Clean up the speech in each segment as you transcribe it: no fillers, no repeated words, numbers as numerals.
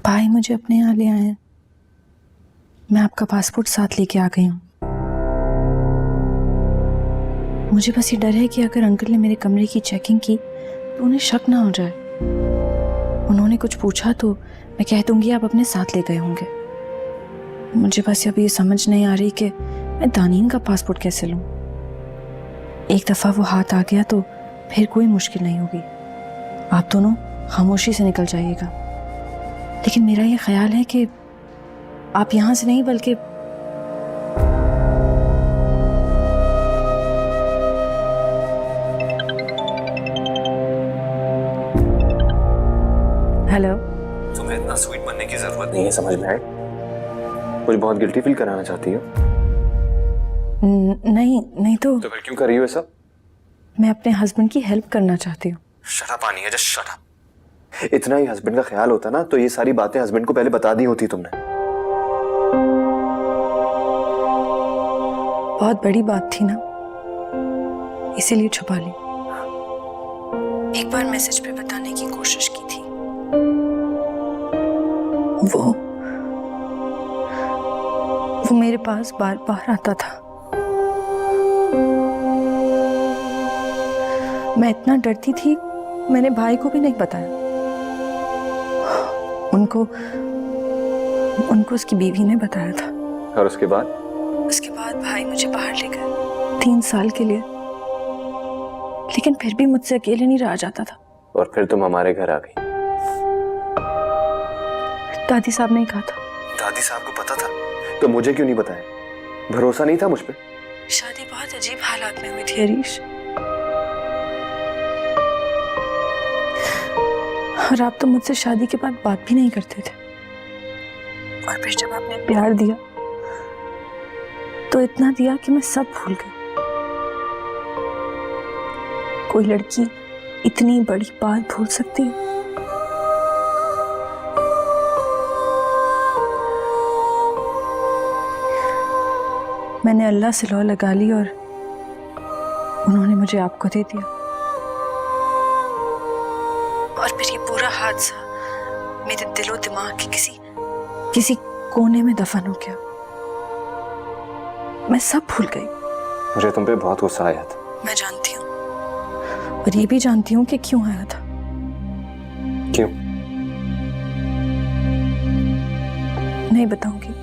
भाई मुझे अपने यहाँ ले आए हैं। मैं आपका पासपोर्ट साथ लेके आ गई हूँ। मुझे बस ये डर है कि अगर अंकल ने मेरे कमरे की चेकिंग की तो उन्हें शक ना हो जाए। उन्होंने कुछ पूछा तो मैं कह दूंगी आप अपने साथ ले गए होंगे। मुझे बस अभी ये समझ नहीं आ रही कि मैं दानीन का पासपोर्ट कैसे लूँ। एक दफ़ा वो हाथ आ गया तो फिर कोई मुश्किल नहीं होगी। आप दोनों खामोशी से निकल जाइएगा। लेकिन मेरा ये ख्याल है कि आप यहाँ से नहीं बल्कि हेलो। तुम्हें इतना स्वीट बनने की जरूरत नहीं है, समझ में आए? मुझे बहुत गिल्टी फील कराना चाहती हो? नहीं नहीं तो फिर क्यों कर रही हो ये सब? मैं अपने हस्बैंड की हेल्प करना चाहती हूँ। Shut up Aaniya, just shut up. इतना ही हस्बैंड का ख्याल होता ना तो ये सारी बातें हस्बैंड को पहले बता दी होती तुमने। बहुत बड़ी बात थी ना, इसीलिए छुपा ली। एक बार मैसेज पे बताने की कोशिश की थी। वो मेरे पास बार बार आता था। मैं इतना डरती थी, मैंने भाई को भी नहीं बताया। उनको उसकी बीवी ने बताया था। और उसके बाद भाई मुझे बाहर ले गए 3 साल के लिए। लेकिन फिर भी मुझसे अकेले नहीं रहा जाता था। और फिर तुम हमारे घर आ गई। दादी साहब ने कहा था। दादी साहब को पता था तो मुझे क्यों नहीं बताया? भरोसा नहीं था मुझ पे? शादी बहुत अजीब हालात में हुई थी हरीश। और आप तो मुझसे शादी के बाद बात भी नहीं करते थे। और फिर जब आपने प्यार दिया तो इतना दिया कि मैं सब भूल गई। कोई लड़की इतनी बड़ी बात भूल सकती है? मैंने अल्लाह से लौ लगा ली और उन्होंने मुझे आपको दे दिया। और फिर ये पूरा हादसा मेरे दिलो दिमाग के किसी कोने में दफन हो गया। मैं सब भूल गई। मुझे तुम पे बहुत गुस्सा आया था। मैं जानती हूँ, और ये भी जानती हूँ कि क्यों आया था। क्यों? नहीं बताऊंगी।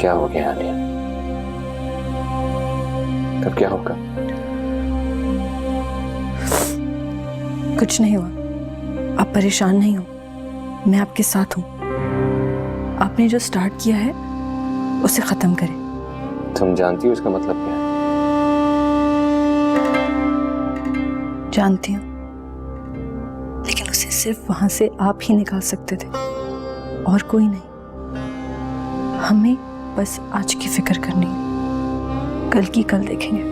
क्या हो गया आनिया? तब क्या होगा? कुछ नहीं हुआ। आप परेशान नहीं हो, मैं आपके साथ हूं। आपने जो स्टार्ट किया है उसे खत्म करें। तुम जानती हो इसका मतलब क्या है? जानती हूँ, लेकिन उसे सिर्फ वहां से आप ही निकाल सकते थे और कोई नहीं। हमें बस आज की फिक्र करनी है, कल की कल देखेंगे।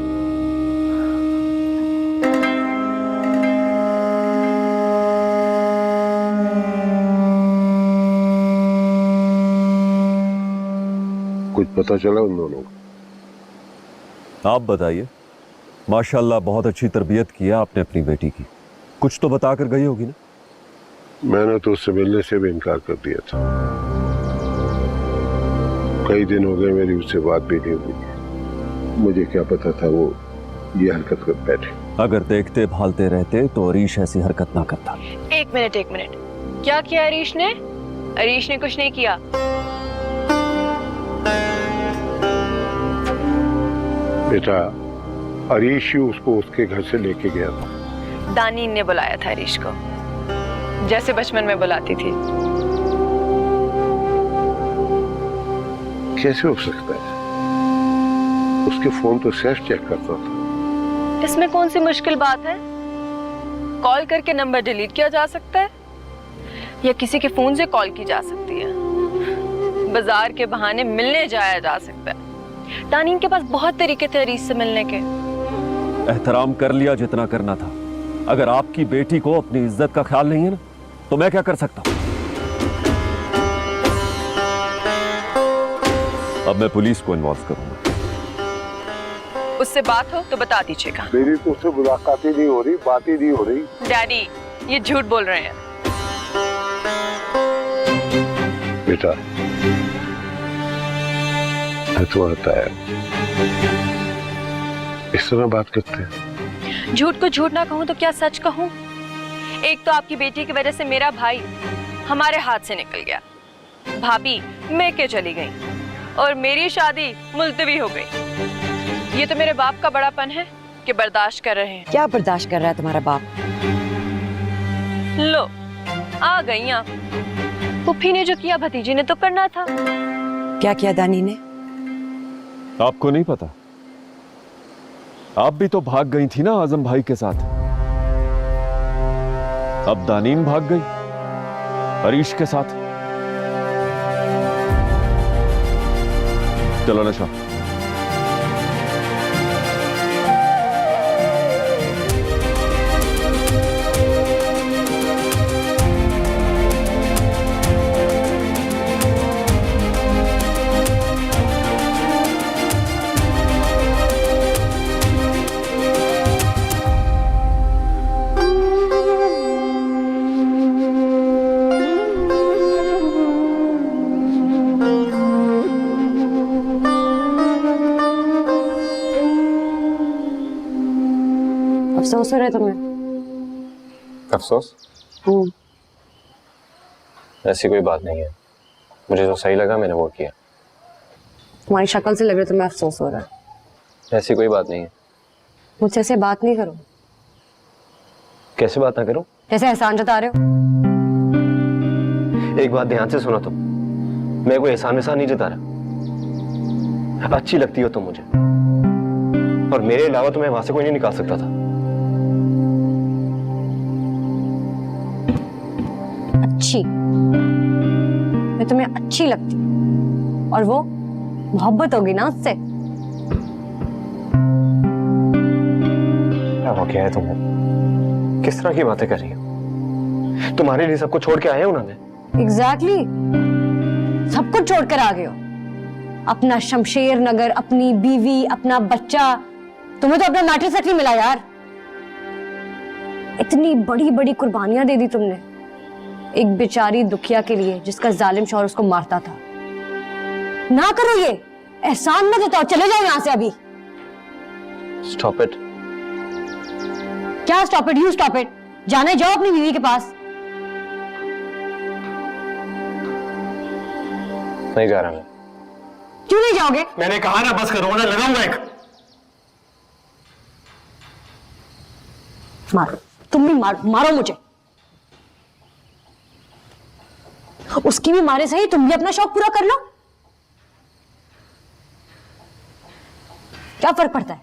कुछ पता चला उन दोनों को? आप बताइए। माशाल्लाह बहुत अच्छी तरबियत किया आपने अपनी बेटी की। कुछ तो बता कर गई होगी ना? मैंने तो उससे मिलने से भी इनकार कर दिया था। कई दिन हो गए मेरी उससे बात भी नहीं हुई। मुझे क्या पता था वो ये हरकत कर बैठे। अगर देखते भालते रहते तो अरीश ऐसी हरकत ना करता। एक मिनट, क्या किया अरीश ने? अरीश ने कुछ नहीं किया। बेटा, अरीश ही उसको उसके घर से लेके गया था। दानीन ने बुलाया था अरीश को, जैसे बचपन में बुलाती थी। कैसे हो सकता है? उसके फोन तो सिर्फ चेक करता था। इसमें कौन सी मुश्किल बात है? कॉल करके नंबर डिलीट किया जा सकता है या किसी के फोन से कॉल की जा सकती है। बाजार के बहाने मिलने जाया जा सकता है। तानीम के पास बहुत तरीके थे अरीश से मिलने के। एहतराम कर लिया जितना करना था। अगर आपकी बेटी को अपनी इज्जत का ख्याल नहीं है ना, तो मैं क्या कर सकता हूं? अब मैं पुलिस को इन्वॉल्व करूंगा। उससे बात हो तो बता दीजिएगा। मेरी तो उससे मुलाकात ही नहीं हो रही, बात ही नहीं हो रही। डैडी ये झूठ बोल रहे हैं। बेटा तो आता है, इस तरह बात करते हैं। झूठ को झूठ ना कहूं तो क्या सच कहूं? एक तो आपकी बेटी की वजह से मेरा भाई हमारे हाथ से निकल गया, भाभी मैके चली गई और मेरी शादी मुलतवी हो गई। ये तो मेरे बाप का बड़ापन है कि बर्दाश्त कर रहे हैं। क्या बर्दाश्त कर रहा है तुम्हारा बाप? लो आ गई आप। पुप्पी ने जो किया भतीजी ने तो करना था। क्या किया दानी ने? आपको नहीं पता? आप भी तो भाग गई थी ना आजम भाई के साथ। अब दानीन भाग गई अरीश के साथ। चलो नशा। अफसोस हो रहा है तुम्हें? अफसोस? ऐसी कोई बात नहीं है। मुझे जो सही लगा मैंने वो किया। तुम्हारी शक्ल से लग रहा है तुम्हें अफसोस हो रहा है। ऐसी कोई बात नहीं है। मुझसे ऐसे बात नहीं करो। कैसे बात ना करूं? जैसे एहसान जता रहे हो। एक बात ध्यान से सुनो तुम, मैं कोई एहसान वहसान नहीं जता रहा। अच्छी लगती हो तुम मुझे, और मेरे अलावा तुम्हें वहां से कोई नहीं निकाल सकता था। अच्छी? मैं तुम्हें अच्छी लगती और वो मोहब्बत होगी ना उससे। वो क्या है तुम्हें? किस तरह की बातें कर रही हो? तुम्हारे लिए सबको छोड़ के आए हो ना मैं। एग्जैक्टली सब कुछ छोड़कर आ गए हो। अपना शमशेर नगर, अपनी बीवी, अपना बच्चा। तुम्हें तो अपना मैट्रिक्स तक नहीं मिला यार। इतनी बड़ी बड़ी कुर्बानियां दे दी तुमने एक बेचारी दुखिया के लिए जिसका जालिम शौहर उसको मारता था। ना करो ये, एहसान मत जताओ। चले जाओ यहां से अभी। Stop it. क्या stop it? You stop it. जाने जाओ अपनी बीवी के पास। नहीं जा रहा मैं। क्यों नहीं जाओगे? मैंने कहा ना बस करो, ना लगाऊंगा एक। मारो, तुम भी मारो, मारो मुझे। उसकी भी मारे सही, तुम भी अपना शौक पूरा कर लो। क्या फर्क पड़ता है?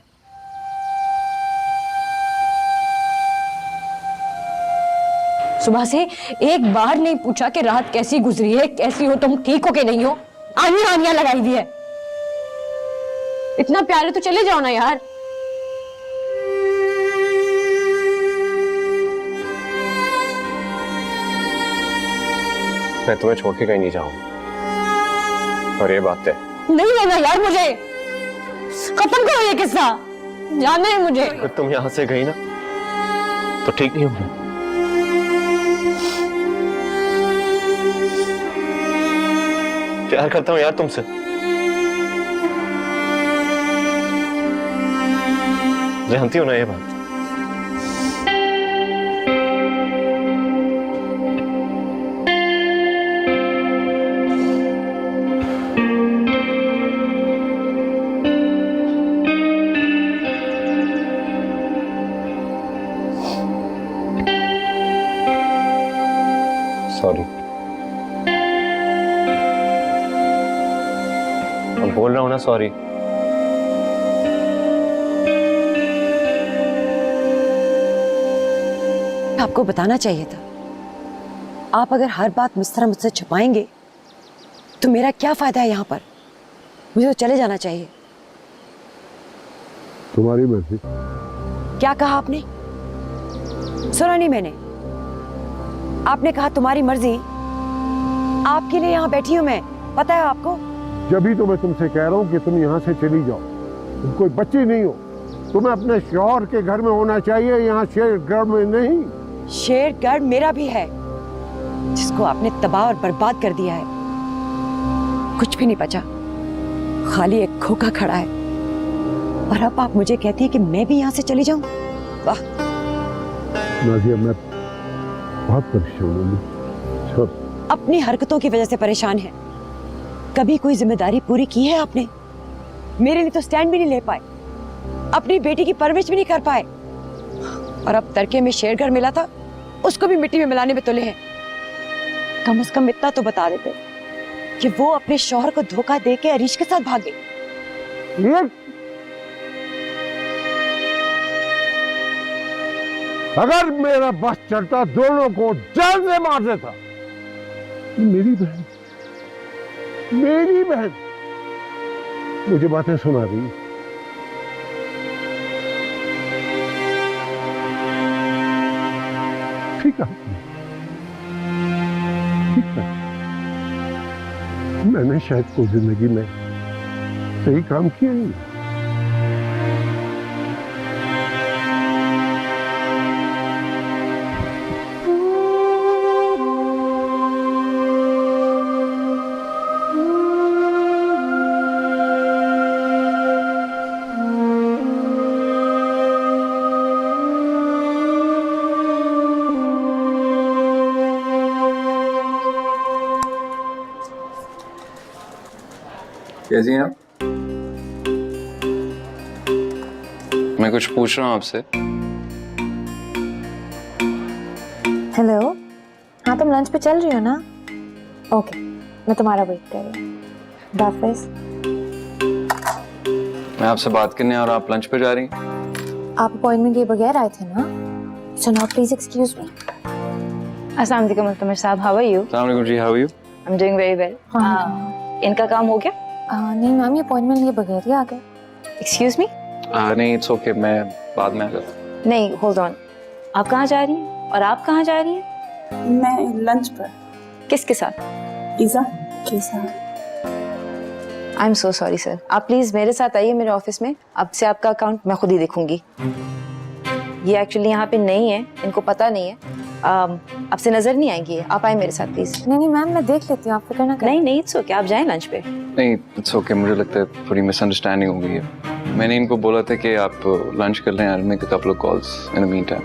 सुबह से एक बार नहीं पूछा कि रात कैसी गुजरी है, कैसी हो तुम, ठीक हो कि नहीं हो। आनियां आनियां लगाई दी है। इतना प्यारे तो चले जाओ ना यार। मैं तुम्हें छोड़ के कहीं नहीं जाऊंगा, और ये बात है। नहीं जाना यार मुझे। खत्म करो ये किस्सा। जाना है मुझे। अगर तुम यहां से गई ना तो ठीक नहीं होगा। प्यार करता हूं यार तुमसे। जानती हो ना ये बात। सॉरी। अब बोल रहा हूं ना सॉरी। आपको बताना चाहिए था। आप अगर हर बात मुझ तरह मुझसे छुपाएंगे तो मेरा क्या फायदा है यहाँ पर? मुझे तो चले जाना चाहिए। तुम्हारी मर्जी। क्या कहा आपने? सुना नहीं मैंने। आपने कहा तुम्हारी मर्जी। आपके लिए यहाँ बैठी हूँ मैं, पता है आपको? जब ही तो मैं तुमसे कह रहा हूँ कि तुम यहाँ से चली जाओ। तुम कोई बच्ची नहीं हो, तुम्हें अपने शौहर के घर में होना चाहिए, यहाँ शेरगढ़ में नहीं। शेरगढ़ मेरा भी है, जिसको आपने तबाह और बर्बाद कर दिया है। कुछ भी नहीं बचा, खाली एक खोखा खड़ा है। और अब आप मुझे कहती है कि मैं भी यहाँ से चली जाऊं? वाह। नाज़िया, मैं बहुत परेशान हूँ। अपनी हरकतों की वजह से परेशान है। कभी कोई जिम्मेदारी पूरी की है आपने? मेरे लिए तो स्टैंड भी नहीं ले पाए, अपनी बेटी की परवरिश भी नहीं कर पाए, और अब तड़के में शेरगढ़ मिला था, उसको भी मिट्टी में मिलाने में तुले हैं। कम से कम इतना तो बता देते कि वो अपने शौहर को धोखा दे के अरीश के साथ भाग गई। अगर मेरा बस चलता दोनों को जान से मार देता। मेरी बहन मुझे बातें सुना रही। ठीक है, मैंने शायद कोई जिंदगी में सही काम किया नहीं। कैसी हैं आप? मैं कुछ पूछ रहा हूँ आपसे। हेलो, हाँ तुम लंच पे चल रही हो ना? ओके, मैं तुम्हारा वेट कर रही हूँ। हाफिज़। मैं आपसे बात करने और आप लंच पे जा रही हैं? आप अपॉइंटमेंट के बगैर आए थे ना? So now please excuse me. अस्सलाम वालेकुम मुस्तमिर साहब, हाउ आर यू? अस्सलाम वालेकुम जी, how are you? I am doing very well. इनका काम हो गया? नहीं मैम, ये अपॉइंटमेंट लिए बगैर ही आ गए। Excuse me? नहीं, इट्स ओके, मैं बाद में आ जाता। नहीं, होल्ड ऑन। आप कहाँ जा रही हैं और आप कहाँ जा रही हैं? मैं लंच पर। किसके साथ? ईज़ा के साथ। I am so sorry sir, आप प्लीज मेरे साथ आइए मेरे ऑफिस में। अब से आपका अकाउंट मैं खुद ही देखूंगी। ये एक्चुअली यहाँ पे नहीं है, इनको पता नहीं है। आपसे नजर नहीं आएंगी, आप आए मेरे साथ प्लीज। नहीं मैम, मैं देख लेती हूँ, आप फिक्र ना करें। नहीं इट्स ओके, आप जाएं लंच पे। नहीं, इट्स ओके, मुझे लगता है थोड़ी मिसअंडरस्टैंडिंग हो गई है। मैंने इनको बोला था कि आप लंच कर लें, I make a couple of calls in the meantime.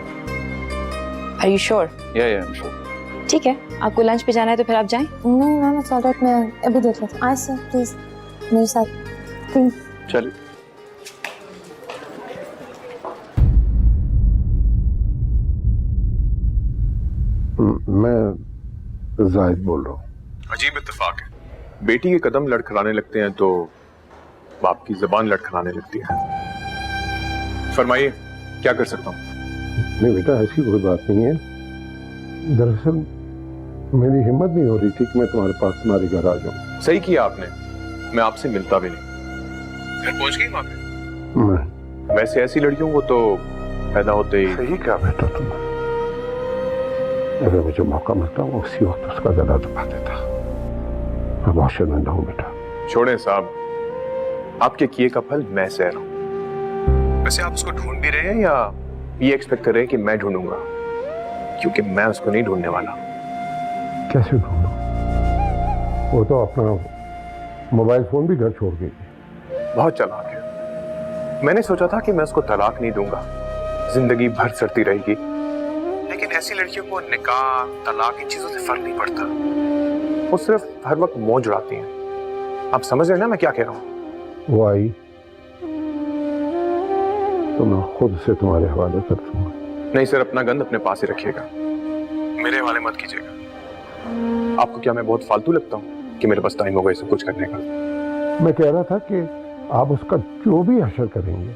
Are you sure? Yeah I am sure. ठीक है, आपको लंच पे जाना है तो फिर आप जाएं। नहीं मैम, इट्स ऑलराइट, मैं अभी देख लेती हूँ। आए सर प्लीज मेरे साथ प्लीज। चलिए। मैं जाहिद बोल रहा हूँ। अजीब इत्तेफाक है, बेटी के कदम लड़खड़ाने लगते हैं तो बाप की जबान लड़खड़ाने लगती है। फरमाइए, क्या कर सकता हूँ? नहीं बेटा, ऐसी कोई बात नहीं है। दरअसल मेरी हिम्मत नहीं हो रही थी कि मैं तुम्हारे पास तुम्हारे घर आ जाऊँ। सही किया आपने, मैं आपसे मिलता भी नहीं। घर पहुंच गई वहां पे? वैसे ऐसी लड़कियों को तो पैदा होते ही। सही क्या बेटा तुम, अगर मुझे मौका मिलता वो उसी वक्त उसका गला दबा देता। मैं बहुत शर्मिंदा हूँ बेटा। छोड़ें साहब, आपके किए का फल मैं सह रहा हूँ। वैसे आप उसको ढूंढ भी रहे हैं या ये एक्सपेक्ट कर रहे हैं कि मैं ढूंढूंगा? क्योंकि मैं उसको नहीं ढूंढने वाला। कैसे ढूंढूं? वो तो अपना मोबाइल फोन भी घर छोड़ गई। बहुत चालाक है। मैंने सोचा था कि मैं उसको तलाक नहीं दूंगा, जिंदगी भर सड़ती रहेगी। लेकिन ऐसी लड़कियों को निकाह, तलाक, इन चीजों से फर्क नहीं पड़ता। वो सिर्फ हर वक्त मौज उड़ाती हैं। आप समझ रहे हैं ना मैं क्या कह रहा हूँ? वो आई तो मैं खुद से तुम्हारे हवाले कर दूंगा। नहीं सर, अपना गंद अपने पास ही रखिएगा, मेरे हवाले मत कीजिएगा। आपको क्या मैं बहुत फालतू लगता हूँ कि मेरे पास टाइम होगा ये सब कुछ करने का? मैं कह रहा था कि आप उसका जो भी हशर करेंगे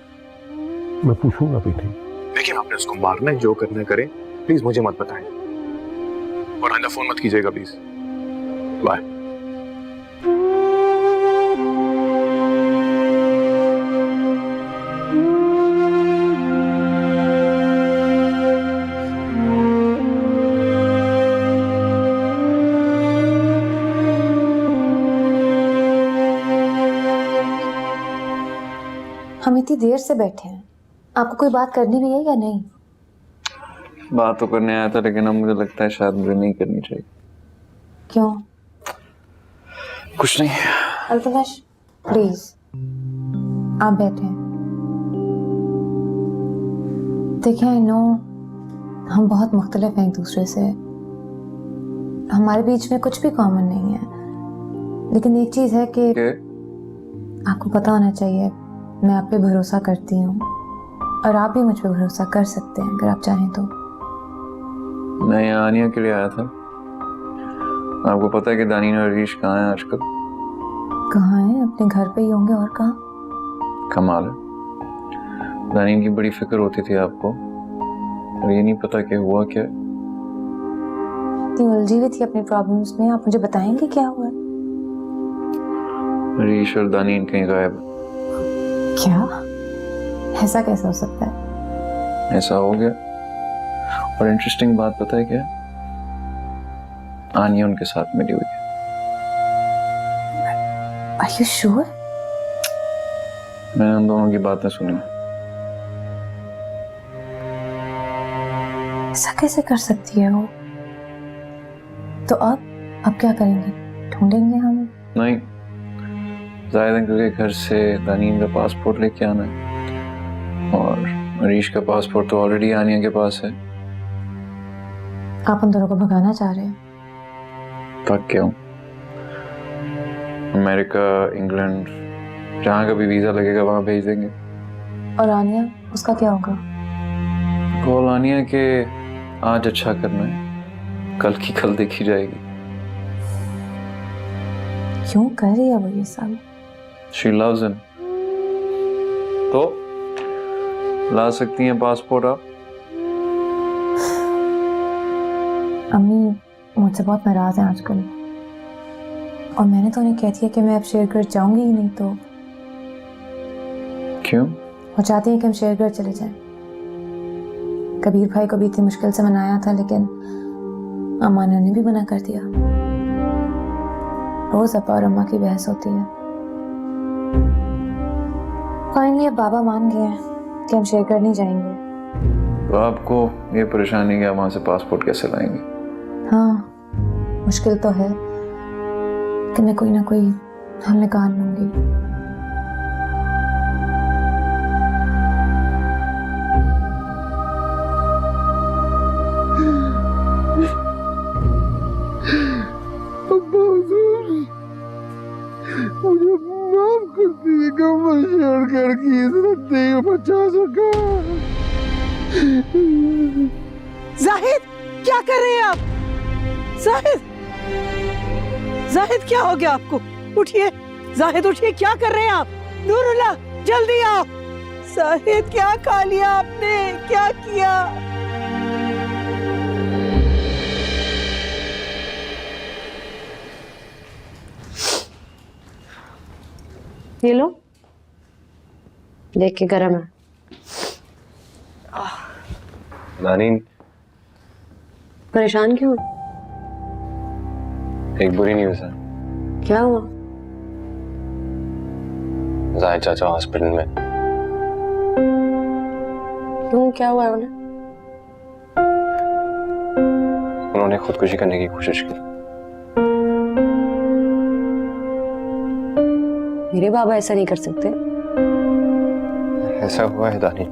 मैं पूछूंगा भी नहीं। देखिए, आपने उसको मारना है, जो करना है करें, प्लीज मुझे मत बताएं और आइंदा फोन मत कीजिएगा प्लीज। बाय। हम इतनी देर से बैठे हैं, आपको कोई बात करनी भी है या नहीं? बात तो करने आया था, लेकिन अब मुझे लगता है शायद मुझे नहीं करनी चाहिए। क्यों? कुछ नहीं। अल्तमश प्लीज आप बैठे। देखिए आई नो हम बहुत मुख्तलिफ हैं एक दूसरे से, हमारे बीच में कुछ भी कॉमन नहीं है, लेकिन एक चीज है कि आपको पता होना चाहिए मैं आप पे भरोसा करती हूँ और आप भी मुझ पे भरोसा कर सकते हैं अगर आप चाहें तो। मैं यहाँ आनिया के लिए आया था। आपको पता है कि दानीन और हरीश कहाँ हैं आजकल? कहाँ हैं? अपने घर पे ही होंगे, और कहाँ? कमाल है, दानीन की बड़ी फिक्र होती थी आपको, और ये नहीं पता कि हुआ क्या। इतनी उलझी हुई थी अपनी प्रॉब्लम्स में, आप मुझे बताएंगे क्या हुआ? हरीश और दानीन कहीं गायब। क्या? ऐसा कैसे हो सकता है? ऐसा हो गया, और इंटरेस्टिंग बात पता है क्या? आनिया उनके साथ मिली हुई है। Are you sure? मैंने उन दोनों की बातें सुनी। ऐसा कैसे कर सकती है वो? तो अब क्या करेंगे? ढूंढेंगे हम? नहीं, जाहिद अंकल के घर से दानीन का पासपोर्ट लेके आना है, और हरीश का पासपोर्ट तो ऑलरेडी आनिया के पास है। आप उन दोनों को भगाना चाह रहे हैं? पक क्यों? अमेरिका, इंग्लैंड, जहाँ का भी वीजा लगेगा वहां भेज देंगे। और आनिया, उसका क्या होगा? कॉल आनिया के आज अच्छा करना है, कल की कल देखी जाएगी। क्यों कर रही है वो ये सब? She loves him। तो ला सकती हैं पासपोर्ट आप? अम्मी मुझसे बहुत नाराज हैं आजकल, और मैंने तो उन्हें कह दिया कि मैं अब शेरगढ़ जाऊंगी ही नहीं। तो क्यों? वो चाहती हैं कि हम शेरगढ़ चले जाएं। कबीर भाई को भी इतनी मुश्किल से मनाया था, लेकिन अमाना ने भी मना कर दिया। रोज अपा और अम्मा की बहस होती है। फाइनली अब बाबा मान गए हैं कि हम शेरगढ़ नहीं जाएंगे। तो आपको ये परेशानी है वहां से पासपोर्ट कैसे लाएंगे? हाँ मुश्किल तो है, कि मैं कोई ना कोई हल निकाल लूंगी। मुझे माफ कर दीजिएगा, मैं शेरगढ़ की इज्जत नहीं बचा सका। जाहिद, क्या कर रहे हैं आप? जाहिद, जाहिद क्या हो गया आपको? उठिए जाहिद, उठिए, क्या कर रहे हैं आप? नूरुल्लाह जल्दी आओ। जाहिद क्या खा लिया आपने? क्या किया? ये लो, देख के गरम है। दानीन, परेशान क्यों? एक बुरी न्यूज़ है। क्या हुआ? जाहिद चाचा हॉस्पिटल में। क्यों, क्या हुआ है उन्हें? उन्होंने खुदकुशी करने की कोशिश की। मेरे बाबा ऐसा नहीं कर सकते। ऐसा हुआ है दानीन।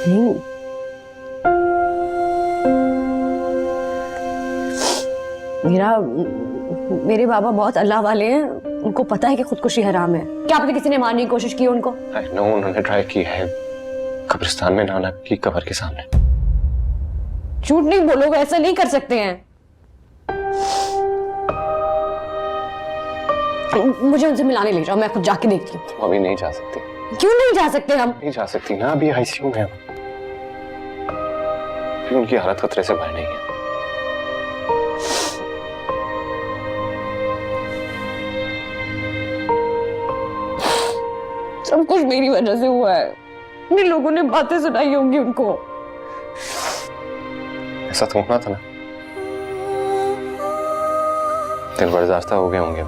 नहीं, मेरे बाबा बहुत अल्लाह वाले हैं, उनको पता है कि खुदकुशी हराम है। क्या आपने किसी ने मारने की कोशिश की उनको? आई नो, उन्होंने ट्राई की है, कब्रिस्तान में नाना की कब्र के सामने। झूठ नहीं बोलोगे, ऐसा नहीं कर सकते हैं। मुझे उनसे मिलाने ले जाओ, मैं खुद जाके देखती हूँ। तुम अभी नहीं जा सकती। क्यों नहीं जा सकते हम? नहीं जा सकती ना, अभी आईसीयू में है। उनकी हालत खतरे से बाहर नहीं है। सब कुछ मेरी वजह से हुआ है। मेरे लोगों ने बातें सुनाई होंगी उनको। ऐसा तो होना था ना, दिल बर्दाश्त हो गए होंगे।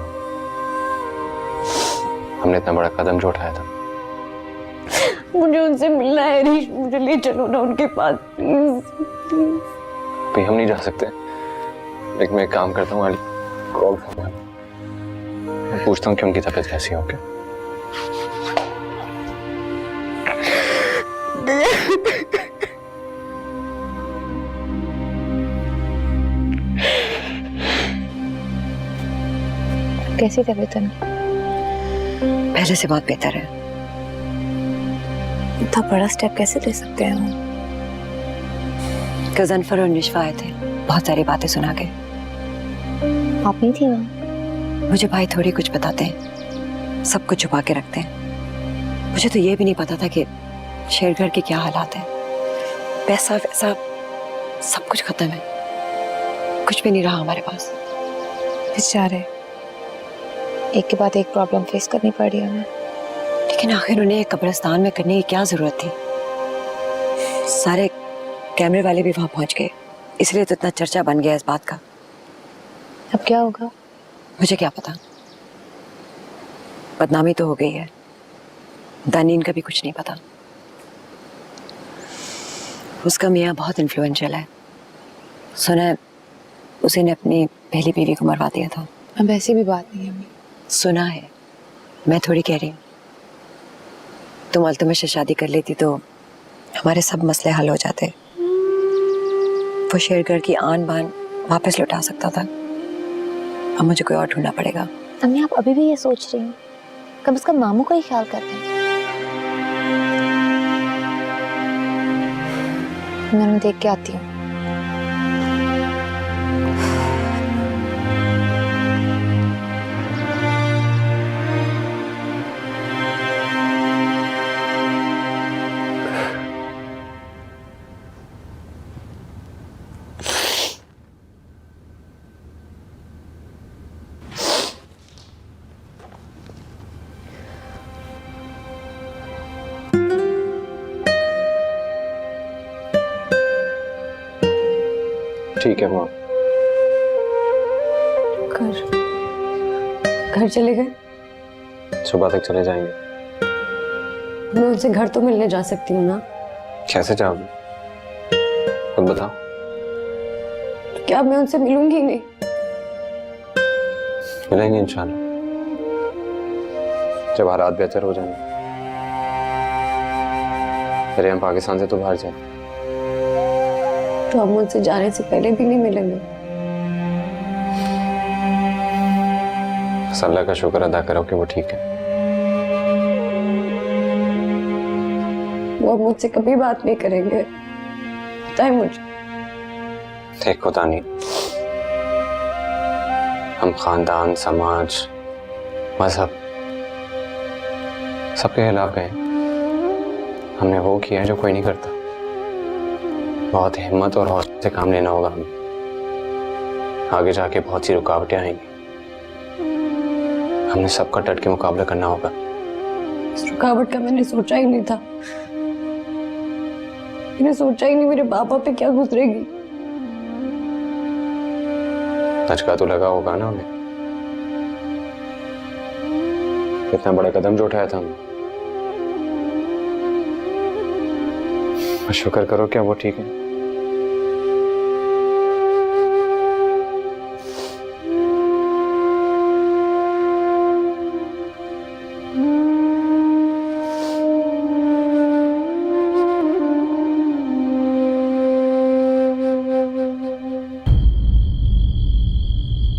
हमने इतना बड़ा कदम जो उठाया था। मुझे उनसे मिलना है रीश, मुझे ले चलो ना उनके पास प्लीज। अभी हम नहीं जा सकते, लेकिन मैं एक काम करता हूँ, कॉल पूछता हूँ कि उनकी तबीयत कैसी है। ओके कैसी तबीयत है? पहले से बहुत बेहतर है। इतना बड़ा स्टेप कैसे ले सकते हैं हम? कल अनफर और निशवा आए थे, बहुत सारी बातें सुना के। आप नहीं थी वहाँ? मुझे भाई थोड़ी कुछ बताते हैं, सब कुछ छुपा के रखते हैं। मुझे तो ये भी नहीं पता था कि शेरगढ़ के क्या हालात है। पैसा वैसा सब कुछ खत्म है, कुछ भी नहीं रहा हमारे पास। बेचारे, एक के बाद एक प्रॉब्लम फेस करनी पड़ी हमें। लेकिन आखिर उन्हें एक कब्रिस्तान में करने की क्या जरूरत थी? सारे कैमरे वाले भी वहां पहुंच गए, इसलिए तो इतना चर्चा बन गया इस बात का। अब क्या होगा? मुझे क्या पता, बदनामी तो हो गई है, दानीन का भी कुछ नहीं पता। उसका मियाँ बहुत इन्फ्लुएंशियल है, सुना है उसी ने अपनी पहली बीवी को मरवा दिया था। अब ऐसी भी बात नहीं है अम्मी। सुना है, मैं थोड़ी कह रही हूँ। तुम अल्तुमिश से शादी कर लेती तो हमारे सब मसले हल हो जाते। वो शेरगढ़ की आन बान वापस लौटा सकता था। अब मुझे कोई और ढूंढना पड़ेगा। अम्मी, आप अभी भी ये सोच रही हैं? कम से कम मामू का ही ख्याल कर रहे हैं। मैं उन्हें देख के आती हूँ। ठीक है माँ। घर चले गए? सुबह तक चले जाएंगे। मैं उनसे घर तो मिलने जा सकती हूँ ना? कैसे जाओगे, खुद बताओ। क्या मैं उनसे मिलूंगी नहीं? मिलेंगे इंशाल्लाह, जब हालात बेहतर हो जाएंगे। फिर हम पाकिस्तान से तो बाहर जाएंगे। तो हम उनसे जाने से पहले भी नहीं मिलेंगे? बस अल्लाह का शुक्र अदा करो कि वो ठीक है। वो मुझसे कभी बात नहीं करेंगे, पता है मुझे। देखो दानी, हम खानदान, समाज, मजहब सबके खिलाफ गए। हमने वो किया है जो कोई नहीं करता। बहुत हिम्मत और हौसले से काम लेना होगा हमें। आगे जाके बहुत सी रुकावटें आएंगी, हमने सबका डट के मुकाबला करना होगा। इस रुकावट का मैंने सोचा ही नहीं था। मैंने सोचा ही नहीं मेरे पापा पे क्या गुजरेगी। झटका तो लगा होगा ना हमें, इतना बड़ा कदम जो उठाया था हमने। शुक्र करो क्या वो ठीक है।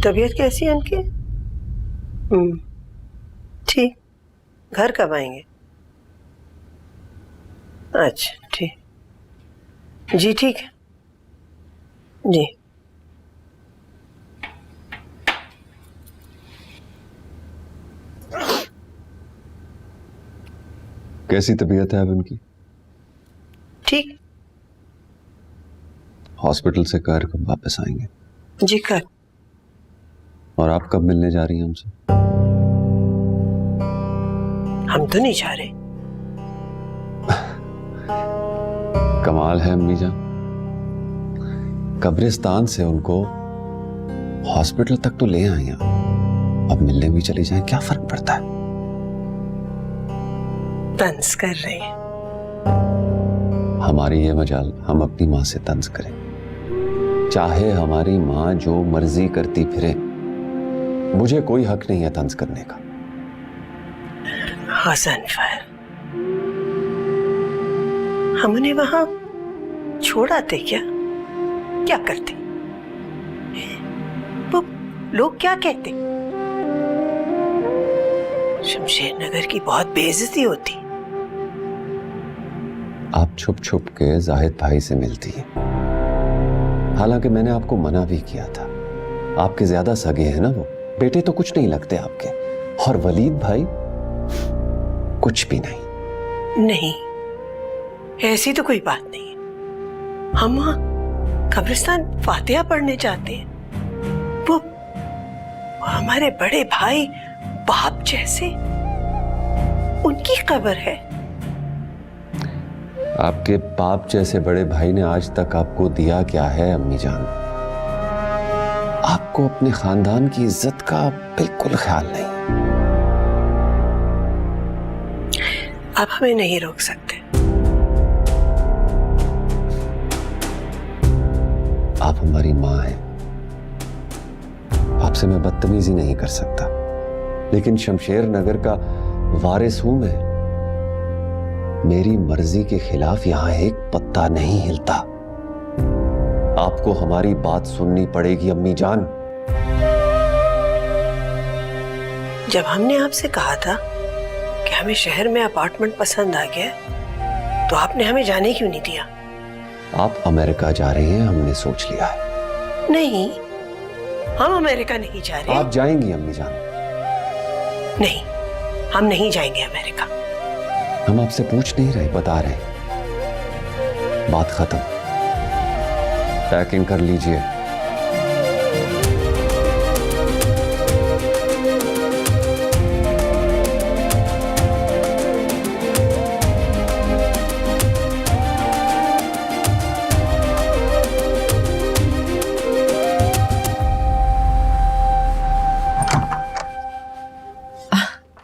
तबीयत कैसी है उनकी? ठीक। घर कब आएंगे? अच्छा ठीक। जी ठीक है जी। कैसी तबीयत है अब इनकी? ठीक। हॉस्पिटल से कर कब वापस आएंगे? जी कर। और आप कब मिलने जा रही हैं हमसे? हम तो नहीं जा रहे। कमाल है अम्मी जान, कब्रिस्तान से उनको हॉस्पिटल तक तो ले आई हैं, अब मिलने भी चली जाएं, क्या फर्क पड़ता है? तंज कर रहे हैं। हमारी ये मजाल हम अपनी माँ से तंज करें, चाहे हमारी माँ जो मर्जी करती फिरे, मुझे कोई हक नहीं है तंज करने का। हसनफर, हम उन्हें वहां छोड़ आते क्या करते? वो लोग क्या कहते? शमशेर नगर की बहुत बेइज्जती होती। आप छुप छुप के जाहिद भाई से मिलती हैं, हालांकि मैंने आपको मना भी किया था। आपके ज्यादा सगे हैं ना वो, बेटे तो कुछ नहीं लगते आपके, और वलीद भाई कुछ भी नहीं। नहीं, ऐसी तो कोई बात नहीं है। हम वहां कब्रिस्तान फातिहा पढ़ने जाते हैं। वो हमारे बड़े भाई बाप जैसे, उनकी कब्र है। आपके बाप जैसे बड़े भाई ने आज तक आपको दिया क्या है अम्मी जान? आपको अपने खानदान की इज्जत का बिल्कुल ख्याल नहीं। आप हमें नहीं रोक सकते। आप हमारी माँ हैं, आपसे मैं बदतमीजी नहीं कर सकता, लेकिन शमशेर नगर का वारिस हूं मैं। मेरी मर्जी के खिलाफ यहां एक पत्ता नहीं हिलता। आपको हमारी बात सुननी पड़ेगी अम्मी जान। जब हमने आपसे कहा था कि हमें शहर में अपार्टमेंट पसंद आ गया, तो आपने हमें जाने क्यों नहीं दिया? आप अमेरिका जा रहे हैं, हमने सोच लिया है। नहीं, हम अमेरिका नहीं जा रहे। आप जाएंगी अम्मी जान? नहीं, हम नहीं जाएंगे अमेरिका। हम आपसे पूछ नहीं रहे, बता रहे। बात खत्म, पैकिंग कर लीजिए।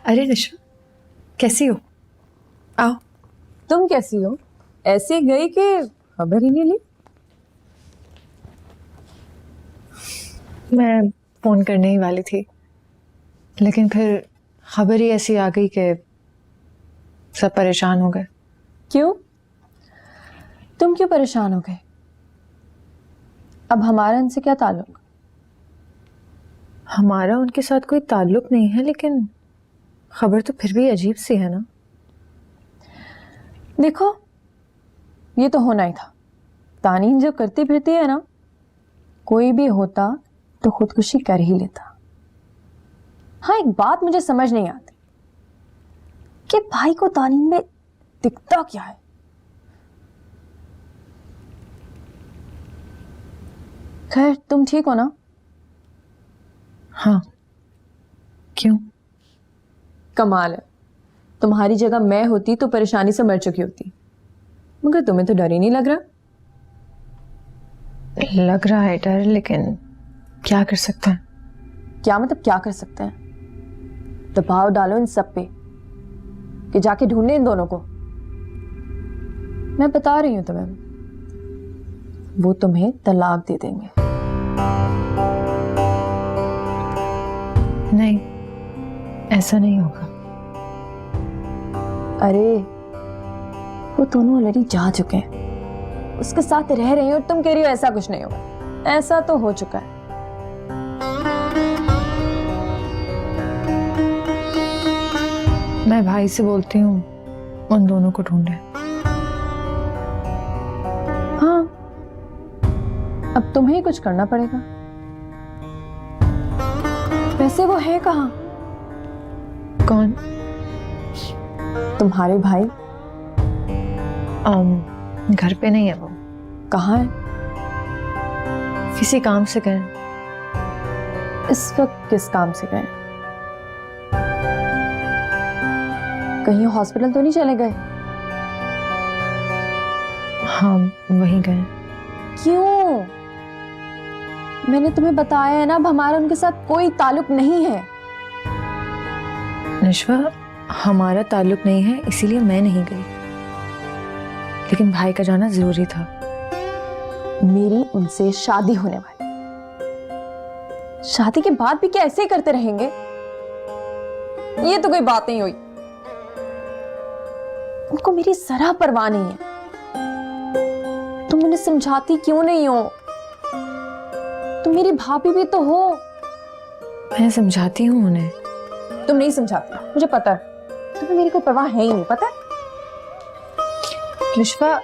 अरे निशा, कैसी हो? आओ। तुम कैसी हो? ऐसे गई कि खबर ही नहीं ली। मैं फोन करने ही वाली थी, लेकिन फिर खबर ही ऐसी आ गई कि सब परेशान हो गए। क्यों? तुम क्यों परेशान हो गए? अब हमारा इनसे क्या ताल्लुक? हमारा उनके साथ कोई ताल्लुक नहीं है, लेकिन खबर तो फिर भी अजीब सी है ना। देखो, ये तो होना ही था। तानीन जो करती फिरती है ना, कोई भी होता तो खुदकुशी कर ही लेता। हाँ, एक बात मुझे समझ नहीं आती कि भाई को तानीन में दिखता क्या है। खैर, तुम ठीक हो ना? हाँ। क्यों? कमाल है, तुम्हारी जगह मैं होती तो परेशानी से मर चुकी होती, मगर तुम्हें तो डर ही नहीं लग रहा। लग रहा है डर, लेकिन क्या कर सकते हैं? क्या मतलब क्या कर सकते हैं? दबाव डालो इन सब पे कि जाके ढूंढे इन दोनों को। मैं बता रही हूं तुम्हें, वो तुम्हें तलाक दे देंगे। नहीं, ऐसा नहीं होगा। अरे, वो दोनों ऑलरेडी जा चुके हैं, उसके साथ रह रही हो और तुम कह रही हो ऐसा कुछ नहीं होगा। ऐसा तो हो चुका है। मैं भाई से बोलती हूँ उन दोनों को ढूंढे। हाँ, अब तुम्हें ही कुछ करना पड़ेगा। वैसे वो है कहाँ? कौन? तुम्हारे भाई घर पे नहीं है वो, कहाँ है? किसी काम से गए। इस वक्त किस काम से गए? कहीं हॉस्पिटल तो नहीं चले गए? हाँ वहीं गए। क्यों? मैंने तुम्हें बताया है ना, अब हमारा उनके साथ कोई ताल्लुक नहीं है। निशवा, हमारा ताल्लुक नहीं है इसीलिए मैं नहीं गई, लेकिन भाई का जाना जरूरी था। मेरी उनसे शादी होने वाली, शादी के बाद भी क्या ऐसे ही करते रहेंगे? ये तो कोई बात नहीं हुई। उनको मेरी जरा परवाह नहीं है। तुम उन्हें समझाती क्यों नहीं हो? तुम मेरी भाभी भी तो हो। मैं समझाती हूँ उन्हें। तुम नहीं समझाती, मुझे पता है। तुम्हें मेरी कोई परवाह है ही नहीं, पता है? निशवा,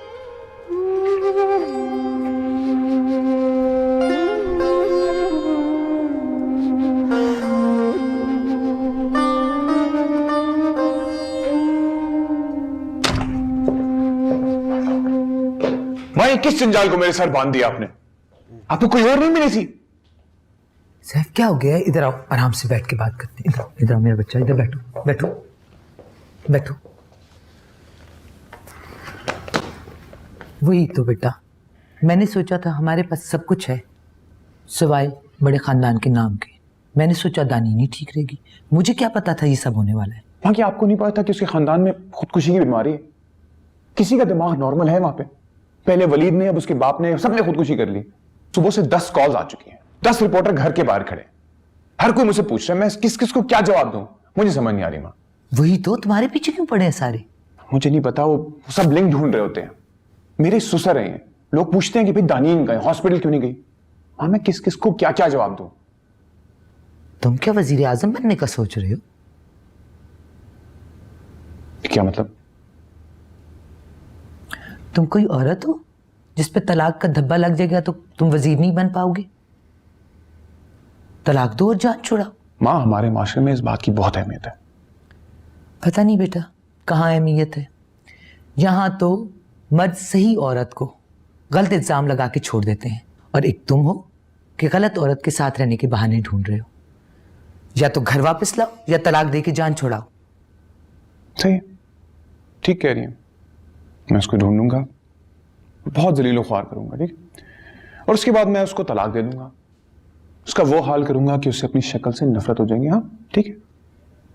भाई किस जंजाल को मेरे सर बांध दिया आपने? आपको कोई और नहीं मिली थी? सैफ क्या हो गया? इधर आओ, आराम से बैठ के बात करते हैं। इधर आओ मेरा बच्चा, इधर बैठो बैठो बैठो। वही तो बेटा, मैंने सोचा था हमारे पास सब कुछ है सिवाय बड़े खानदान के नाम के। मैंने सोचा दानी नहीं ठीक रहेगी। मुझे क्या पता था ये सब होने वाला है। वहां की आपको नहीं पता था कि उसके खानदान में खुदकुशी की बीमारी है? किसी का दिमाग नॉर्मल है वहां पे? पहले वलीद ने, अब उसके बाप ने, सबने खुदकुशी कर ली। सुबह से 10 कॉल्स आ चुकी हैं, 10 रिपोर्टर घर के बाहर खड़े। हर कोई मुझसे पूछ रहा है, मैं किस किस को क्या जवाब दूं? मुझे समझ नहीं आ रही मां। वही तो, तुम्हारे पीछे क्यों पड़े हैं सारे? मुझे नहीं पता, वो सब लिंक ढूंढ रहे होते हैं। मेरे ससुर हैं, लोग पूछते हैं कि भाई दानिन गए, हॉस्पिटल क्यों नहीं गई? मां मैं किस किस को क्या क्या जवाब दूं? तुम क्या वजीर आजम बनने का सोच रहे हो? क्या मतलब? तुम कोई औरत हो जिस पे तलाक का धब्बा लग जाएगा तो तुम वजीर नहीं बन पाओगे? तलाक दो और जान छुड़ाओ। मां हमारे माशरे में इस बात की बहुत अहमियत है। पता नहीं बेटा कहाँ अहमियत है। यहां तो मर्द सही औरत को गलत इल्जाम लगा के छोड़ देते हैं, और एक तुम हो कि गलत औरत के साथ रहने के बहाने ढूंढ रहे हो। या तो घर वापस लाओ या तलाक दे के जान छुड़ाओ। सही, ठीक कह रही है। मैं उसको ढूंढूंगा, बहुत जलीलो ख्वार करूंगा, ठीक? और उसके बाद मैं उसको तलाक दे दूंगा। उसका वो हाल करूंगा कि उससे अपनी शक्ल से नफरत हो जाएगी। हाँ ठीक है,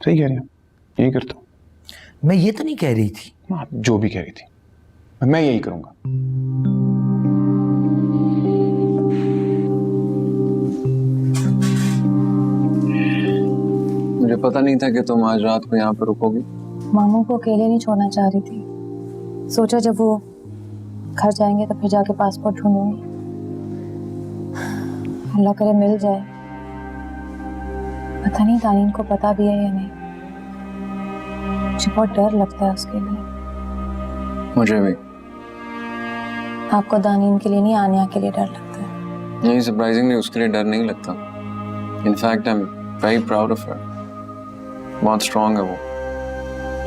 सही कह रही है, यही करता हूं। मैं ये तो नहीं कह रही थी। आप जो भी कह रही थी मैं यही करूंगा। मुझे पता नहीं था कि तुम आज रात को यहाँ पर रुकोगी। मामू को अकेले नहीं छोड़ना चाह रही थी। सोचा जब वो घर जाएंगे तो फिर जाके पासपोर्ट ढूंढूंगी। अल्लाह करे मिल जाए। पता नहीं दानीन को पता भी है या नहीं। मुझे बहुत डर लगता है उसके लिए। मुझे भी। आपको दानीन के लिए नहीं, आनिया के लिए डर लगता है। नहीं, सरप्राइजिंगली उसके लिए डर नहीं लगता। In fact I am very proud of her. बहुत स्ट्रांग है वो।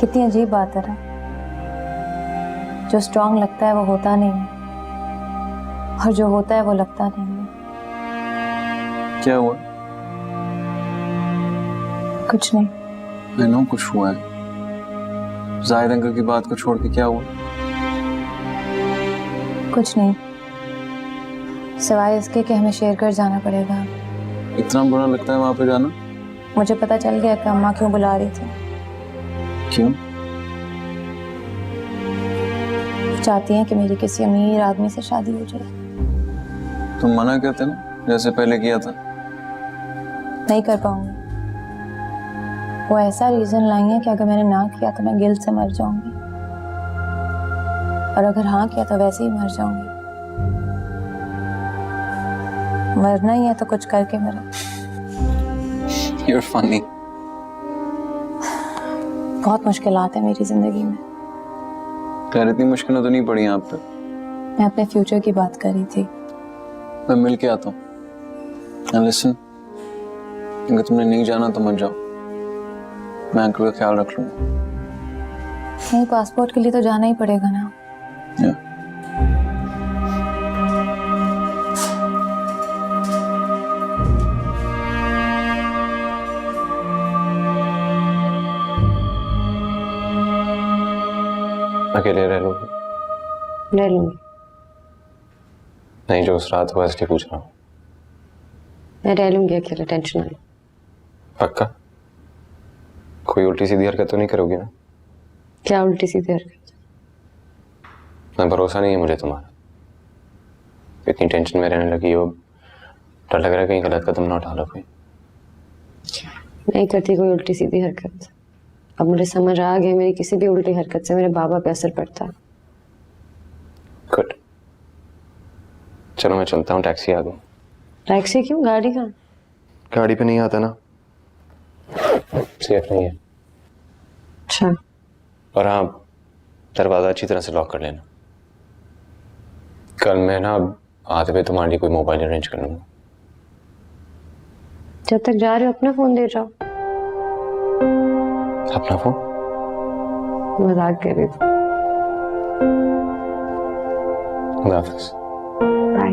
कितनी अजीब बात है ना, जो स्ट्रांग लगता है वो होता नहीं है, और जो होता है वो लगता नहीं है। क्या हुआ? कुछ नहीं। मैं नो कुछ हुआ है। जाहिद अंकल की बात को छोड़ के क्या हुआ? कुछ नहीं, सिवाय इसके कि हमें शेरगढ़ जाना पड़ेगा। इतना बुरा लगता है वहां पे जाना? मुझे पता चल गया कि अम्मा क्यों बुला रही थी। क्यों? चाहती हैं कि मेरी किसी अमीर आदमी से शादी हो जाए। तुम मना करते ना, जैसे पहले किया था। नहीं कर पाऊंगी। वो ऐसा रीजन लाई है कि अगर मैंने ना किया तो मैं गिल्ट से मर जाऊंगी, और अगर हाँ किया तो वैसे ही मर जाऊंगी। मरना ही है तो कुछ करके मरो। You're funny. बहुत मुश्किलात है मेरी जिंदगी में। खैर इतनी मुश्किलें तो नहीं पड़ी यहाँ पे। मैं अपने फ्यूचर की बात कर रही थी। मैं मिल के आता हूँ। And listen, अगर तुमने नहीं जाना तो मत जाओ। मैं अंकल का ख्याल रख लूंगा। नहीं, पासपोर्ट के लिए तो जाना ही पड़ेगा ना। अकेले रह लो? ले लूंगी। नहीं, जो उस रात हुआ इसलिए पूछ रहा हूँ। मैं रह लूंगी अकेले, टेंशन ना लो। पक्का? कोई उल्टी सीधी हरकत तो नहीं करोगी ना? क्या उल्टी सीधी हरकत? मैं भरोसा नहीं है मुझे तुम्हारा। इतनी टेंशन में रहने लगी हो, डर लग रहा है कहीं गलत कदम ना उठा लो कोई। नहीं करती कोई उल्टी सीधी हरकत। अब मुझे समझ आ गया मेरी किसी भी उल्टी हरकत से मेरे बाबा पे असर पड़ता। गुड। चलो मैं चलता हूँ, टैक्सी आ गई। टैक्सी क्यों? गाड़ी कहाँ? गाड़ी पे नहीं आता ना, सेफ नहीं है। अच्छा। और हाँ, दरवाजा अच्छी तरह से लॉक कर लेना। कल मैं ना आते पे तुम्हारे लिए कोई मोबाइल अरेंज कर लूंगा। जब तक जा रहे हो अपना फोन दे जाओ। अपना फोन? मजाक कर रही थी। खुदा हाफिज। बाय।